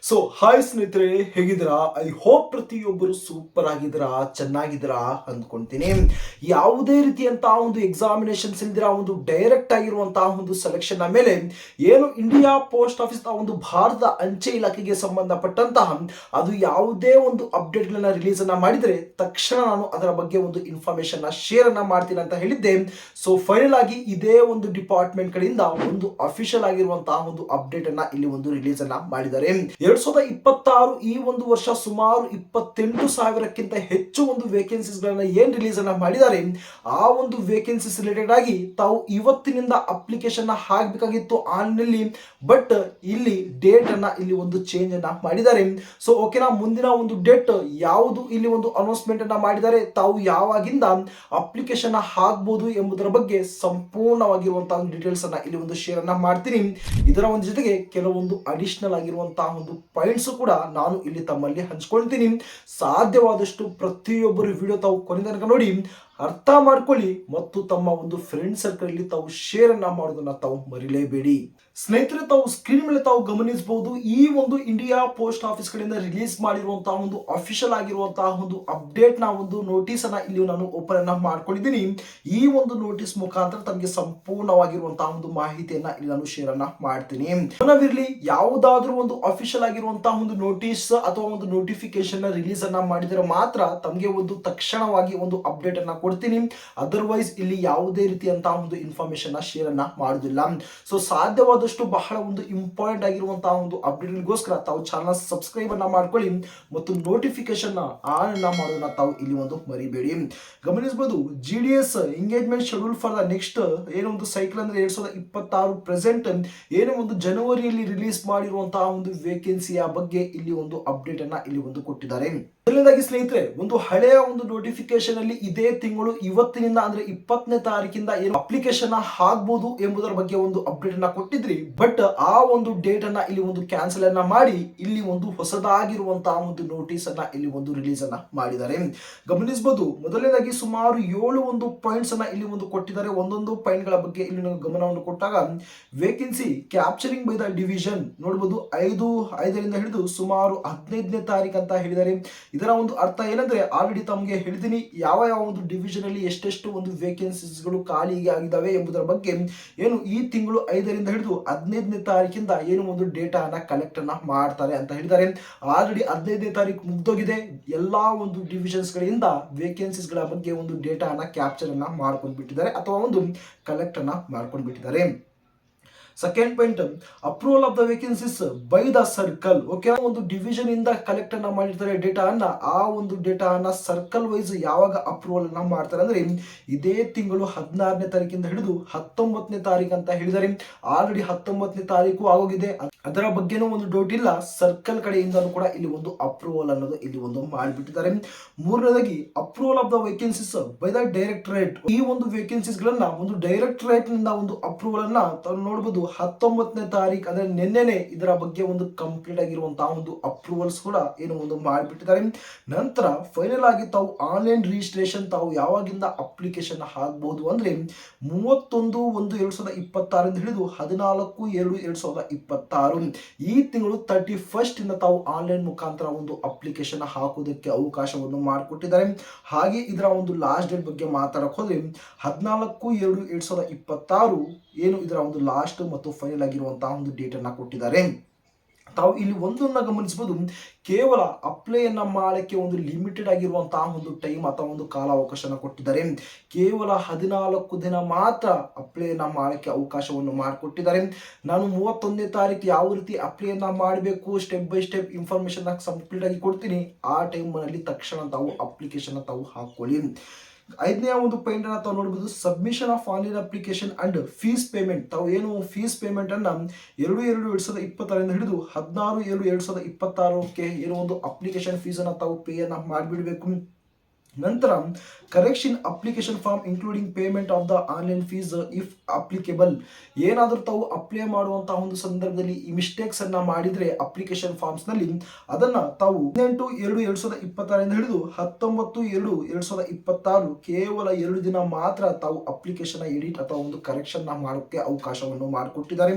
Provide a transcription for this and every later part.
So hi ಸ್ನೇಹಿತರೆ, ಹೇಗಿದ್ದೀರಾ? I hope ಪ್ರತಿಯೊಬ್ಬರು ಸೂಪರ್ ಆಗಿದ್ದೀರಾ, ಚೆನ್ನಾಗಿದ್ದೀರಾ ಅಂದ್ಕೊಂತೀನಿ. ಯಾವುದೇ ರೀತಿಯಂತಹ ಒಂದು ಎಕ್ಸಾಮಿನೇಷನ್ಸ್ ಇಲ್ದಿರಾ ಒಂದು ಡೈರೆಕ್ಟ್ ಆಗಿರುವಂತಹ ಒಂದು ಸೆಲೆಕ್ಷನ್ ಮೇಲೆ ಏನು ಇಂಡಿಯಾ ಪೋಸ್ಟ್ ಆಫೀಸ್ ಒಂದು ಭಾರತದ ಅಂಚೆ ಇಲಾಖೆಗೆ ಸಂಬಂಧಪಟ್ಟಂತಹ ಅದು ಯಾವುದೇ ಒಂದು ಅಪ್ಡೇಟ್ ಗಳನ್ನ ರಿಲೀಸ್ ಅನ್ನ ಮಾಡಿದರೆ ತಕ್ಷಣ ನಾನು ಅದರ ಬಗ್ಗೆ ಒಂದು ಇನ್ಫಾರ್ಮೇಶನ್ ಶೇರ್ ಅನ್ನ ಮಾಡ್ತೀನಿ ಅಂತ ಹೇಳಿದ್ದೆ. ಸೊ ಫೈನಲ್ ಆಗಿ ಇದೇ ಒಂದು ಡಿಪಾರ್ಟ್ಮೆಂಟ್ ಕಡೆಯಿಂದ ಒಂದು ಅಫಿಷಿಯಲ್ ಆಗಿರುವಂತಹ ಒಂದು ಅಪ್ಡೇಟ್ ಅನ್ನ ಇಲ್ಲಿ ಒಂದು ರಿಲೀಸ್ ಅನ್ನ ಮಾಡಿದ್ದಾರೆ. 2026 ಈ ಒಂದು ವರ್ಷ ಸುಮಾರು 28,000ಕ್ಕಿಂತ ಹೆಚ್ಚು ಒಂದು ವೇಕೆನ್ಸೀಸ್ ಗಳನ್ನ ಏನ್ ರಿಲೀಸ್ ಅನ್ನ ಮಾಡಿದ್ದಾರೆ, ಆ ಒಂದು ವೇಕೆನ್ಸೀಸ್ ರಿಲೇಟೆಡ್ ಆಗಿ ತಾವು ಇವತ್ತಿನಿಂದ ಅಪ್ಲಿಕೇಶನ್ ಹಾಕಬೇಕಾಗಿತ್ತು ಆನ್ಲೈನ್, ಬಟ್ ಇಲ್ಲಿ ಡೇಟ್ ಅನ್ನ ಇಲ್ಲಿ ಒಂದು ಚೇಂಜ್ ಅನ್ನ ಮಾಡಿದ್ದಾರೆ. ಸೊ ಓಕೆನಾ, ಮುಂದಿನ ಒಂದು ಡೇಟ್ ಯಾವುದು ಇಲ್ಲಿ ಒಂದು ಅನೌನ್ಸ್ಮೆಂಟ್ ಅನ್ನ ಮಾಡಿದ್ದಾರೆ, ತಾವು ಯಾವಾಗಿಂದ ಅಪ್ಲಿಕೇಶನ್ ಹಾಕಬಹುದು ಎಂಬುದರ ಬಗ್ಗೆ ಸಂಪೂರ್ಣವಾಗಿರುವಂತಹ ಡೀಟೇಲ್ಸ್ ಅನ್ನ ಇಲ್ಲಿ ಒಂದು ಶೇರ್ ಅನ್ನ ಮಾಡ್ತೀನಿ. ಇದರ ಒಂದು ಜೊತೆಗೆ ಕೆಲವೊಂದು ಅಡಿಷನಲ್ ಆಗಿರುವಂತಹ ಒಂದು ಪಾಯಿಂಟ್ಸ್ ಕೂಡ ನಾನು ಇಲ್ಲಿ ತಮ್ಮಲ್ಲಿ ಹಂಚ್ಕೊಳ್ತೀನಿ. ಸಾಧ್ಯವಾದಷ್ಟು ಪ್ರತಿಯೊಬ್ಬರು ವಿಡಿಯೋ ತಾವು ಕೊನೆ ತನಕ ನೋಡಿ ಅರ್ಥ ಮಾಡ್ಕೊಳ್ಳಿ ಮತ್ತು ತಮ್ಮ ಒಂದು ಫ್ರೆಂಡ್ ಸರ್ಕಲ್ ಅಲ್ಲಿ ತಾವು ಶೇರ್ ಅನ್ನ ಮಾಡೋದನ್ನ ತಾವು ಮರಿಲೇಬೇಡಿ. ಸ್ನೇಹಿತರೆ, ತಾವು ಸ್ಕ್ರೀನ್ ಮೇಲೆ ತಾವು ಗಮನಿಸಬಹುದು, ಈ ಒಂದು ಇಂಡಿಯಾ ಪೋಸ್ಟ್ ಆಫೀಸ್ ಕಡೆಯಿಂದ ರಿಲೀಸ್ ಮಾಡಿರುವಂತಹ ಒಂದು ಅಫಿಷಿಯಲ್ ಆಗಿರುವಂತಹ ಒಂದು ಅಪ್ಡೇಟ್ ನ ಒಂದು ನೋಟಿಸ್ ಅನ್ನ ಇಲ್ಲಿ ನಾನು ಓಪನ್ ಅನ್ನ ಮಾಡ್ಕೊಂಡಿದ್ದೀನಿ. ಈ ಒಂದು ನೋಟಿಸ್ ಮುಖಾಂತರ ತಮಗೆ ಸಂಪೂರ್ಣವಾಗಿರುವಂತಹ ಒಂದು ಮಾಹಿತಿಯನ್ನ ಇಲ್ಲಿ ನಾನು ಶೇರ್ ಅನ್ನ ಮಾಡ್ತೀನಿ. ನಾವಿರ್ಲಿ ಯಾವುದಾದ್ರೂ ಒಂದು ಅಫಿಷಿಯಲ್ ಆಗಿರುವಂತಹ ಒಂದು ನೋಟಿಸ್ ಅಥವಾ ಒಂದು ನೋಟಿಫಿಕೇಶನ್ ರಿಲೀಸ್ ಅನ್ನ ಮಾಡಿದರೆ ಮಾತ್ರ ತಮಗೆ ಒಂದು ತಕ್ಷಣವಾಗಿ ಒಂದು ಅಪ್ಡೇಟ್ ಅನ್ನ ಕೊಡ್ತೀನಿ. ಅದರ್ವೈಸ್ ಇಲ್ಲಿ ಯಾವುದೇ ರೀತಿಯಂತಹ ಒಂದು ಇನ್ಫಾರ್ಮೇಶನ್ ಶೇರ್ ಅನ್ನ ಮಾಡುದಿಲ್ಲ. ಸೊ ಸಾಧ್ಯವಾದಷ್ಟು ಬಹಳ ಒಂದು ಇಂಪಾರ್ಟೆಂಟ್ ಆಗಿರುವಂತಹ ಒಂದು ಅಪ್ಡೇಟ್ಗೋಸ್ಕರ ತಾವು ಚಾನಲ್ ಸಬ್ಸ್ಕ್ರೈಬ್ ಅನ್ನ ಮಾಡ್ಕೊಳ್ಳಿ ಮತ್ತು ನೋಟಿಫಿಕೇಶನ್ ಆನ್ ಅನ್ನ ಮಾಡೋದನ್ನ ತಾವು ಇಲ್ಲಿ ಒಂದು ಮರಿಬೇಡಿ. ಗಮನಿಸಬಹುದು, GDS engagement schedule for the next ಏನೋ ಒಂದು ಸೈಕಲ್ ಅಂದ್ರೆ 2026 ಪ್ರೆಸೆಂಟ್ ಏನೋ ಒಂದು ಜನವರಿಯಲ್ಲಿ ರಿಲೀಸ್ ಮಾಡಿರುವಂತಹ ಒಂದು ವೇಕೆನ್ಸಿಯ ಬಗ್ಗೆ ಇಲ್ಲಿ ಒಂದು ಅಪ್ಡೇಟ್ ಅನ್ನ ಇಲ್ಲಿ ಒಂದು ಕೊಟ್ಟಿದ್ದಾರೆ. ಮೊದಲನೇದಾಗಿ ಸ್ನೇಹಿತರೆ, ಒಂದು ಹಳೆಯ ಒಂದು ನೋಟಿಫಿಕೇಶನ್ ಅಲ್ಲಿ ಇದೇ ತಿಂಗಳು ಇವತ್ತಿನಿಂದ ಅಂದ್ರೆ 20ನೇ ತಾರೀಕಿಂದ ಏನು ಅಪ್ಲಿಕೇಶನ್ ಹಾಕಬಹುದು ಎಂಬುದರ ಬಗ್ಗೆ ಒಂದು ಅಪ್ಡೇಟ್ ಅನ್ನ ಕೊಟ್ಟಿದ್ರಿ. ಬಟ್ ಆ ಒಂದು ಡೇಟ್ ಅನ್ನ ಇಲ್ಲಿ ಒಂದು ಕ್ಯಾನ್ಸಲ್ ಅನ್ನ ಮಾಡಿ ಇಲ್ಲಿ ಒಂದು ಹೊಸದಾಗಿರುವಂತಹ ಒಂದು ನೋಟಿಸ್ ಅನ್ನ ಇಲ್ಲಿ ಒಂದು ರಿಲೀಸ್ ಅನ್ನ ಮಾಡಿದ್ದಾರೆ. ಗಮನಿಸಬಹುದು, ಮೊದಲನೇದಾಗಿ ಸುಮಾರು 7 ಒಂದು ಪಾಯಿಂಟ್ಸ್ ಅನ್ನ ಇಲ್ಲಿ ಒಂದು ಕೊಟ್ಟಿದ್ದಾರೆ. ಒಂದೊಂದು ಪಾಯಿಂಟ್ ಗಳ ಬಗ್ಗೆ ಇಲ್ಲಿ ಗಮನವನ್ನು ಕೊಟ್ಟಾಗ vacancy capturing by the division ನೋಡಬಹುದು, 5ರಿಂದ ಹಿಡಿದು ಸುಮಾರು 15ನೇ ತಾರೀಕು ಅಂತ ಹೇಳಿದ್ದಾರೆ. ಇದರ ಒಂದು ಅರ್ಥ ಏನಂದ್ರೆ, ಆಲ್ರೆಡಿ ತಮಗೆ ಹೇಳಿದೀನಿ ಯಾವ ಒಂದು ಡಿವಿಷನ್ ಅಲ್ಲಿ ಎಷ್ಟೆಷ್ಟು ಒಂದು ವೇಕೆನ್ಸೀಸ್ ಗಳು ಖಾಲಿಗೆ ಆಗಿದ್ದಾವೆ ಎಂಬುದರ ಬಗ್ಗೆ ಏನು ಈ ತಿಂಗಳು 5ರಿಂದ ಹಿಡಿದು 15ನೇ ತಾರೀಕಿಂದ ಏನು ಒಂದು ಡೇಟಾ ಅನ್ನ ಕಲೆಕ್ಟ್ ಅನ್ನ ಮಾಡ್ತಾರೆ ಅಂತ ಹೇಳಿದ್ದಾರೆ. ಆಲ್ರೆಡಿ 15ನೇ ತಾರೀಕು ಮುಗ್ದೋಗಿದೆ. ಎಲ್ಲಾ ಒಂದು ಡಿವಿಷನ್ಸ್ ಗಳಿಂದ ವೇಕೆನ್ಸೀಸ್ ಗಳ ಬಗ್ಗೆ ಒಂದು ಡೇಟಾ ಅನ್ನ ಕ್ಯಾಪ್ಚರ್ ಅನ್ನ ಮಾಡ್ಕೊಂಡು ಬಿಟ್ಟಿದ್ದಾರೆ ಅಥವಾ ಒಂದು ಕಲೆಕ್ಟ್ ಅನ್ನ ಮಾಡ್ಕೊಂಡು ಬಿಟ್ಟಿದ್ದಾರೆ. Second point, approval of the vacancies by the circle. Okay, ಒಂದು ಡಿವಿಷನ್ ಇಂದ ಕಲೆಕ್ಟ್ ಅನ್ನ ಮಾಡಿರ್ತಾರೆ ಡೇಟಾ ಅನ್ನ, ಆ ಒಂದು ಡೇಟಾ ಅನ್ನ ಸರ್ಕಲ್ ವೈಸ್ ಯಾವಾಗ ಅಪ್ರೂವಲ್ ಅನ್ನ ಮಾಡ್ತಾರೆ ಅಂದ್ರೆ ಇದೇ ತಿಂಗಳು 16ನೇ ತಾರೀಕಿಂದ ಹಿಡಿದು 19ನೇ ತಾರೀಕು ಅಂತ ಹೇಳಿದ್ದಾರೆ. ಆಲ್ರೆಡಿ 19ನೇ ತಾರೀಕು ಆಗೋಗಿದೆ, ಅದರ ಬಗ್ಗೆನೂ ಒಂದು ಡೌಟ್ ಇಲ್ಲ. ಸರ್ಕಲ್ ಕಡೆಯಿಂದ ಕೂಡ ಇಲ್ಲಿ ಒಂದು ಅಪ್ರೂವಲ್ ಅನ್ನೋದು ಇಲ್ಲಿ ಒಂದು ಮಾಡಿಬಿಟ್ಟಿದ್ದಾರೆ. ಮೂರನೇದಾಗಿ approval of the vacancies by the directorate. ಈ ಒಂದು ವೇಕೆನ್ಸೀಸ್ ಗಳನ್ನ ಒಂದು ಡೈರೆಕ್ಟರೇಟ್ ನಿಂದ ಒಂದು ಅಪ್ರೂವಲ್ ಅನ್ನ ನೋಡಬಹುದು 19ನೇ ತಾರೀಕು ಅಂದ್ರೆ ನಿನ್ನೆನೆ ಇದರ ಬಗ್ಗೆ ಒಂದು ಕಂಪ್ಲೀಟ್ ಆಗಿರುವಂತಹ ಒಂದು ಅಪ್ರೂವಲ್ಸ್ ಕೂಡ ಏನು ಒಂದು ಮಾಡಿಬಿಟ್ಟಿದ್ದಾರೆ. ನಂತರ ಫೈನಲ್ ಆಗಿ ತಾವು ಆನ್ಲೈನ್ ರಿಜಿಸ್ಟ್ರೇಷನ್ ತಾವು ಯಾವಾಗಿಂದ ಅಪ್ಲಿಕೇಶನ್ ಹಾಕಬಹುದು ಅಂದ್ರೆ 31/1/2026 ಹಿಡಿದು 14/2/2026 ಈ ತಿಂಗಳು 31st ಇಂದ ತಾವು ಆನ್ಲೈನ್ ಮುಖಾಂತರ ಒಂದು ಅಪ್ಲಿಕೇಶನ್ ಹಾಕುವುದಕ್ಕೆ ಅವಕಾಶವನ್ನು ಮಾಡಿಕೊಟ್ಟಿದ್ದಾರೆ. ಹಾಗೆ ಇದರ ಒಂದು ಲಾಸ್ಟ್ ಡೇಟ್ ಬಗ್ಗೆ ಮಾತಾಡಕ್ ಹೋದ್ರೆ 14/2/2026 ಏನು ಇದರ ಒಂದು ಲಾಸ್ಟ್ ಮತ್ತು ಫೈನಲ್ ಆಗಿರುವಂತಹ ಒಂದು ಡೇಟ್ ಅನ್ನ ಕೊಟ್ಟಿದ್ದಾರೆ. ತಾವು ಇಲ್ಲಿ ಒಂದನ್ನ ಗಮನಿಸಬಹುದು, ಕೇವಲ ಅಪ್ಲೈಯನ್ನ ಮಾಡಕ್ಕೆ ಒಂದು ಲಿಮಿಟೆಡ್ ಆಗಿರುವಂತಹ ಒಂದು ಟೈಮ್ ಅಥವಾ ಒಂದು ಕಾಲಾವಕಾಶನ ಕೊಟ್ಟಿದ್ದಾರೆ. ಕೇವಲ 14 ದಿನ ಮಾತ್ರ ಅಪ್ಲೈಯನ್ನ ಮಾಡಕ್ಕೆ ಅವಕಾಶವನ್ನು ಮಾಡಿಕೊಟ್ಟಿದ್ದಾರೆ. ನಾನು 31ನೇ ತಾರೀಕು ಯಾವ ರೀತಿ ಅಪ್ಲೈಯನ್ನ ಮಾಡಬೇಕು step by step information complete ಆಗಿ ಕೊಡ್ತೀನಿ. ಆ ಟೈಮ್ ನಲ್ಲಿ ತಕ್ಷಣ ತಾವು ಅಪ್ಲಿಕೇಶನ್ ತಾವು ಹಾಕೊಳ್ಳಿ. 5ನೇ ಒಂದು ಪಾಯಿಂಟ್ ಅನ್ನ ತಾವು ನೋಡಬಹುದು, submission of online application and fees payment. ತಾವು ಏನು ಫೀಸ್ ಪೇಮೆಂಟ್ ಅನ್ನ 2/2/2026 ಹಿಡಿದು 16/7/2026 ಏನು ಒಂದು ಅಪ್ಲಿಕೇಶನ್ ಫೀಸ್ ಅನ್ನ ತಾವು ಪೇ ಅನ್ನ ಮಾಡಿಬಿಡಬೇಕು. ನಂತರ correction application form including payment of the online fees if applicable. ಏನಾದರೂ ತಾವು ಅಪ್ಲೈ ಮಾಡುವಂತಹ ಒಂದು ಸಂದರ್ಭದಲ್ಲಿ ಈ ಮಿಸ್ಟೇಕ್ಸ್ ಅನ್ನ ಮಾಡಿದ್ರೆ ಅಪ್ಲಿಕೇಶನ್ ಫಾರ್ಮ್ಸ್ ನಲ್ಲಿ ಅದನ್ನ ತಾವು 18/2/2026 ಹಿಡಿದು 19/2/2026 ಕೇವಲ 2 ದಿನ ಮಾತ್ರ ತಾವು ಅಪ್ಲಿಕೇಶನ್ ಎಡಿಟ್ ಅಥವಾ ಒಂದು ಕರೆಕ್ಷನ್ ಮಾಡೋಕ್ಕೆ ಅವಕಾಶವನ್ನು ಮಾಡಿಕೊಟ್ಟಿದ್ದಾರೆ.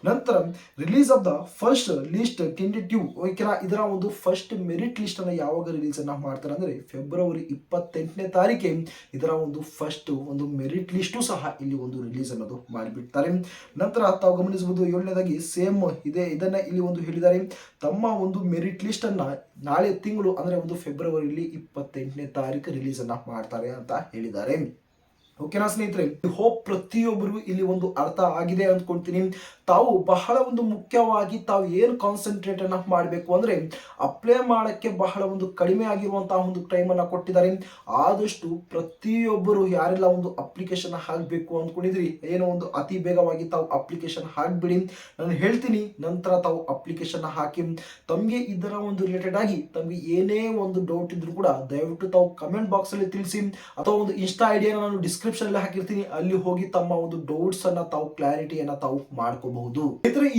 ನಂತರ release of the first list tentative, ಓಕೆನಾ, ಇದರ ಒಂದು ಫಸ್ಟ್ ಮೆರಿಟ್ ಲಿಸ್ಟ್ ಅನ್ನ ಯಾವಾಗ ರಿಲೀಸ್ ಅನ್ನ ಮಾಡ್ತಾರೆ ಅಂದ್ರೆ ಫೆಬ್ರವರಿ 28ನೇ ತಾರೀಕಿಗೆ ಇದರ ಒಂದು ಫಸ್ಟ್ ಒಂದು ಮೆರಿಟ್ ಲಿಸ್ಟು ಸಹ ಇಲ್ಲಿ ಒಂದು ರಿಲೀಸ್ ಅನ್ನೋದು ಮಾಡಿಬಿಡ್ತಾರೆ. ನಂತರ ತಾವು ಗಮನಿಸಬಹುದು 7ನೇದಾಗಿ ಸೇಮ್ ಇದೆ, ಇದನ್ನ ಇಲ್ಲಿ ಒಂದು ಹೇಳಿದ್ದಾರೆ, ತಮ್ಮ ಒಂದು ಮೆರಿಟ್ ಲಿಸ್ಟ್ ಅನ್ನ ನಾಳೆ ತಿಂಗಳು ಅಂದ್ರೆ ಒಂದು ಫೆಬ್ರವರಿಲಿ 28ನೇ ತಾರೀಕು ರಿಲೀಸ್ ಅನ್ನ ಮಾಡ್ತಾರೆ ಅಂತ ಹೇಳಿದ್ದಾರೆ. ಓಕೆನಾ ಸ್ನೇಹಿತರೆ, ಹೋಪ್ ಪ್ರತಿಯೊಬ್ಬರಿಗೂ ಇಲ್ಲಿ ಒಂದು ಅರ್ಥ ಆಗಿದೆ ಅಂದ್ಕೊಳ್ತೀನಿ. ತಾವು ಬಹಳ ಒಂದು ಮುಖ್ಯವಾಗಿ ತಾವು ಏನು ಕಾನ್ಸಂಟ್ರೇಟ್ ಅನ್ನ ಮಾಡಬೇಕು ಅಂದ್ರೆ ಅಪ್ಲೈ ಮಾಡಕ್ಕೆ ಬಹಳ ಒಂದು ಕಡಿಮೆ ಆಗಿರುವಂತಹ ಒಂದು ಟೈಮ್ ಅನ್ನ ಕೊಟ್ಟಿದ್ದಾರೆ. ಆದಷ್ಟು ಪ್ರತಿಯೊಬ್ಬರು ಯಾರೆಲ್ಲ ಒಂದು ಅಪ್ಲಿಕೇಶನ್ ಹಾಕಬೇಕು ಅಂದ್ಕೊಂಡಿದ್ರಿ ಏನೋ ಒಂದು ಅತಿ ಬೇಗವಾಗಿ ತಾವು ಅಪ್ಲಿಕೇಶನ್ ಹಾಕ್ಬಿಡಿ, ನಾನು ಹೇಳ್ತೀನಿ. ನಂತರ ತಾವು ಅಪ್ಲಿಕೇಶನ್ ಹಾಕಿ ತಮಗೆ ಇದರ ಒಂದು ರಿಲೇಟೆಡ್ ಆಗಿ ತಮಗೆ ಏನೇ ಒಂದು ಡೌಟ್ ಇದ್ರೂ ಕೂಡ ದಯವಿಟ್ಟು ತಾವು ಕಮೆಂಟ್ ಬಾಕ್ಸ್ ಅಲ್ಲಿ ತಿಳಿಸಿ, ಅಥವಾ ಒಂದು ಇನ್ಸ್ಟಾ ಐಡಿಯಾನ ನಾನು ಡಿಸ್ಕ್ರಿಪ್ಷನ್ ಅಲ್ಲಿ ಹಾಕಿರ್ತೀನಿ, ಅಲ್ಲಿ ಹೋಗಿ ತಮ್ಮ ಒಂದು ಡೌಟ್ಸ್ ಅನ್ನ ತಾವು ಕ್ಲಾರಿಟಿಯನ್ನ ತಾವು ಮಾಡ್ಕೋಬಹುದು.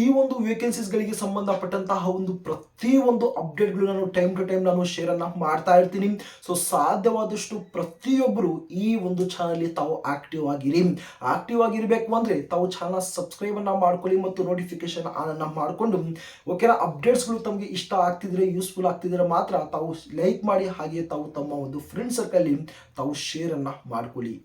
ಈ ಒಂದು ವೇಕೆನ್ಸೀಸ್ ಗಳಿಗೆ ಸಂಬಂಧಪಟ್ಟಂತಹ ಒಂದು ಪ್ರತಿ ಒಂದು ಅಪ್ಡೇಟ್ ಗಳು ನಾನು ಟೈಮ್ ಟು ಟೈಮ್ ನಾನು ಶೇರ್ ಅನ್ನ ಮಾಡ್ತಾ ಇರ್ತೀನಿ. ಸೊ ಸಾಧ್ಯವಾದಷ್ಟು ಪ್ರತಿಯೊಬ್ಬರು ಈ ಒಂದು ಚಾನಲ್ ತಾವು ಆಕ್ಟಿವ್ ಆಗಿರಬೇಕು ಅಂದ್ರೆ ತಾವು ಚಾನಲ್ ಸಬ್ಸ್ಕ್ರೈಬ್ ಅನ್ನ ಮಾಡ್ಕೊಳ್ಳಿ ಮತ್ತು ನೋಟಿಫಿಕೇಶನ್ ಆನ್ ಅನ್ನ ಮಾಡ್ಕೊಂಡು, ಓಕೆನಾ, ಅಪ್ಡೇಟ್ಸ್ ಗಳು ತಮಗೆ ಇಷ್ಟ ಆಗ್ತಿದ್ರೆ ಯೂಸ್ಫುಲ್ ಆಗ್ತಿದ್ರೆ ಮಾತ್ರ ತಾವು ಲೈಕ್ ಮಾಡಿ, ಹಾಗೆ ತಾವು ತಮ್ಮ ಒಂದು ಫ್ರೆಂಡ್ ಸರ್ಕಲ್ ತಾವು ಶೇರ್ ಅನ್ನ ಮಾಡ್ಕೊಳ್ಳಿ.